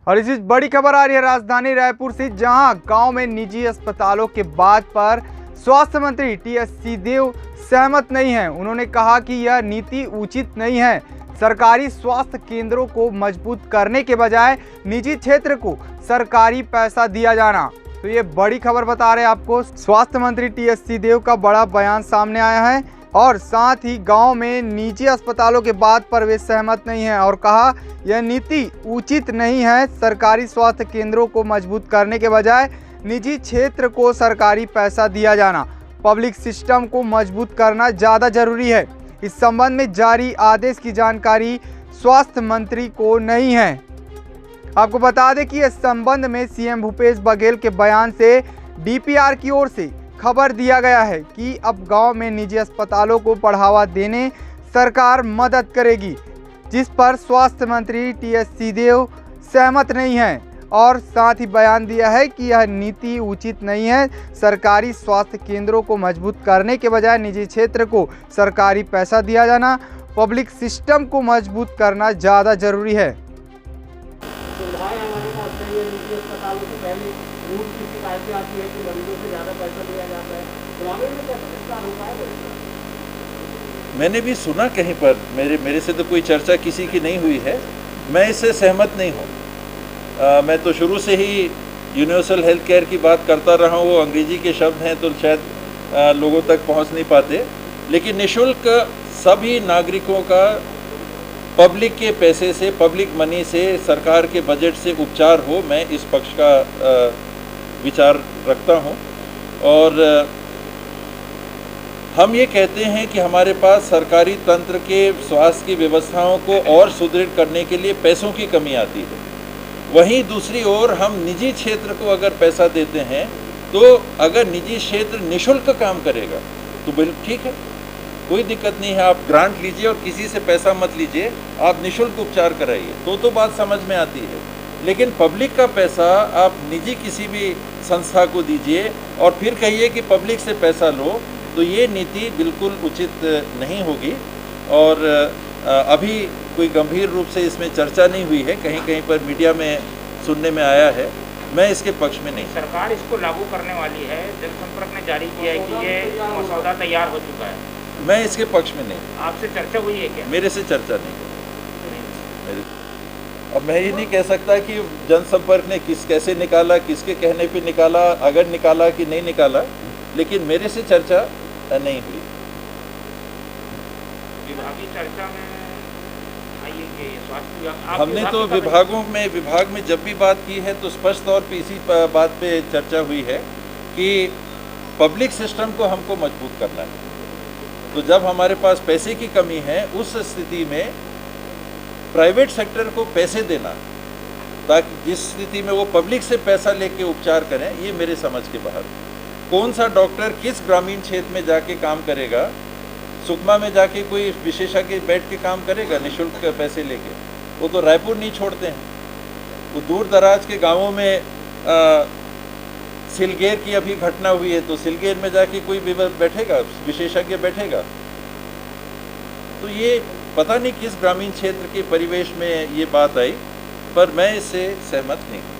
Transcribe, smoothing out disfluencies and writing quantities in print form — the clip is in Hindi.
और इसी बड़ी खबर आ रही है राजधानी रायपुर से, जहां गांव में निजी अस्पतालों के बात पर स्वास्थ्य मंत्री टीएस सिंहदेव सहमत नहीं हैं। उन्होंने कहा कि यह नीति उचित नहीं है। सरकारी स्वास्थ्य केंद्रों को मजबूत करने के बजाय निजी क्षेत्र को सरकारी पैसा दिया जाना। तो ये बड़ी खबर बता रहे हैं आपको, स्वास्थ्य मंत्री टीएस सिंहदेव का बड़ा बयान सामने आया है और साथ ही गांव में निजी अस्पतालों के बात पर वे सहमत नहीं हैं और कहा यह नीति उचित नहीं है। सरकारी स्वास्थ्य केंद्रों को मजबूत करने के बजाय निजी क्षेत्र को सरकारी पैसा दिया जाना, पब्लिक सिस्टम को मजबूत करना ज़्यादा जरूरी है। इस संबंध में जारी आदेश की जानकारी स्वास्थ्य मंत्री को नहीं है। आपको बता दें कि इस संबंध में सीएम भूपेश बघेल के बयान से डीपीआर की ओर से खबर दिया गया है कि अब गांव में निजी अस्पतालों को बढ़ावा देने सरकार मदद करेगी, जिस पर स्वास्थ्य मंत्री टीएस सिंहदेव सहमत नहीं हैं और साथ ही बयान दिया है कि यह नीति उचित नहीं है। सरकारी स्वास्थ्य केंद्रों को मजबूत करने के बजाय निजी क्षेत्र को सरकारी पैसा दिया जाना, पब्लिक सिस्टम को मजबूत करना ज़्यादा जरूरी है। आती है कि मरीजों से ज़्यादा पैसा लिया जाता है, ग्रामीण में कैसे इसका अनुपात है? मैंने भी सुना कहीं पर, मेरे से तो कोई चर्चा किसी की नहीं हुई है। मैं इससे सहमत नहीं हूँ। मैं तो शुरू से ही यूनिवर्सल हेल्थ केयर की बात करता रहा हूँ। वो अंग्रेजी के शब्द हैं तो शायद लोगों तक पहुँच नहीं पाते, लेकिन निःशुल्क सभी नागरिकों का पब्लिक के पैसे से, पब्लिक मनी से, सरकार के बजट से उपचार हो, मैं इस पक्ष का विचार रखता हूं। और हम ये कहते हैं कि हमारे पास सरकारी तंत्र के स्वास्थ्य की व्यवस्थाओं को और सुदृढ़ करने के लिए पैसों की कमी आती है। वहीं दूसरी ओर हम निजी क्षेत्र को अगर पैसा देते हैं तो अगर निजी क्षेत्र निःशुल्क काम करेगा तो बिल्कुल ठीक है, कोई दिक्कत नहीं है। आप ग्रांट लीजिए और किसी से पैसा मत लीजिए, आप निःशुल्क उपचार कराइए, तो बात समझ में आती है। लेकिन पब्लिक का पैसा आप निजी किसी भी संस्था को दीजिए और फिर कहिए कि पब्लिक से पैसा लो, तो ये नीति बिल्कुल उचित नहीं होगी। और अभी कोई गंभीर रूप से इसमें चर्चा नहीं हुई है, कहीं कहीं पर मीडिया में सुनने में आया है। मैं इसके पक्ष में नहीं। सरकार इसको लागू करने वाली है, जनसंपर्क ने जारी किया है कि ये मसौदा तैयार हो चुका है। मैं इसके पक्ष में नहीं। आपसे चर्चा हुई है क्या? मेरे से चर्चा नहीं। अब मैं ये नहीं कह सकता कि जनसंपर्क ने कैसे निकाला, किसके कहने पे निकाला, अगर निकाला कि नहीं निकाला, लेकिन मेरे से चर्चा नहीं हुई। विभागीय चर्चा में हमने तो विभाग में जब भी बात की है तो स्पष्ट तौर पे इसी बात पे चर्चा हुई है कि पब्लिक सिस्टम को हमको मजबूत करना है। तो जब हमारे पास पैसे की कमी है, उस स्थिति में प्राइवेट सेक्टर को पैसे देना ताकि जिस स्थिति में वो पब्लिक से पैसा लेके उपचार करें, ये मेरे समझ के बाहर। कौन सा डॉक्टर किस ग्रामीण क्षेत्र में जाके काम करेगा? सुकमा में जाके कोई विशेषज्ञ बैठ के काम करेगा निःशुल्क पैसे लेके? वो तो रायपुर नहीं छोड़ते हैं। वो दूर दराज के गांवों में सिलगेर की अभी घटना हुई है, तो सिलगेर में जाके कोई बैठेगा, विशेषज्ञ बैठेगा? तो ये पता नहीं किस ग्रामीण क्षेत्र के परिवेश में ये बात आई, पर मैं इससे सहमत नहीं हूँ।